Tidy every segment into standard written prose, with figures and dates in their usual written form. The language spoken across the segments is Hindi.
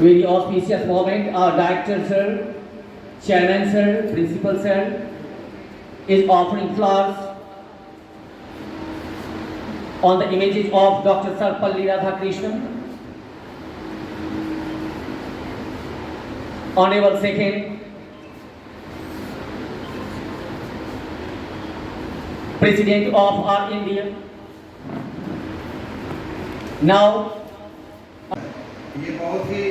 Very auspicious moment. Our director sir, chairman sir, principal sir is offering flowers on the images of Dr. Sarpalli Radhakrishnan. Honorable Second President of our India. Now ये बहुत ही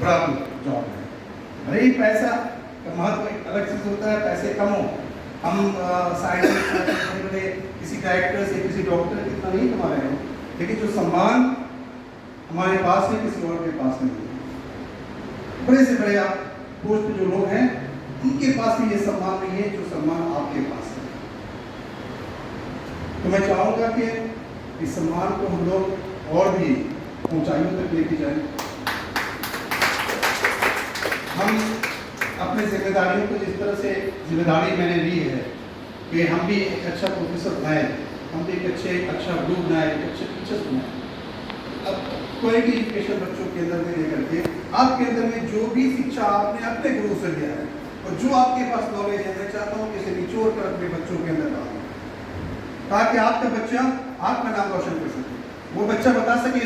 बड़ा जॉब है। भले ही पैसा का महत्व एक अलग चीज होता है, पैसे कम हो, हम साइंटिस्ट किसी डायरेक्टर से किसी डॉक्टर कितना नहीं कमा रहे हो, लेकिन जो सम्मान हमारे पास है किसी और के पास नहीं है। बड़े से बड़े आप पोस्ट पे जो लोग हैं उनके पास भी ये सम्मान नहीं है जो सम्मान आपके पास है। तो मैं चाहूँगा कि इस सम्मान को हम लोग और भी ऊंचाइयों तक लेके जाएं। हम अपने जिम्मेदारियों को जिस तरह से जिम्मेदारी मैंने ली है कि हम भी एक अच्छा प्रोफेसर बनाए, हम भी एक अच्छा गुरु बनाए, एक अच्छे टीचर्स बनाए। अब क्वालिटी एजुकेशन बच्चों के अंदर में लेकर के आपके अंदर में जो भी शिक्षा आपने अपने गुरु से लिया है और जो आपके पास नॉलेज है, मैं चाहता हूँ कि इसे निचोड़ कर अपने बच्चों के अंदर डालें ताकि आपका बच्चा आपका नाम रोशन कर सके। वो बच्चा बता सके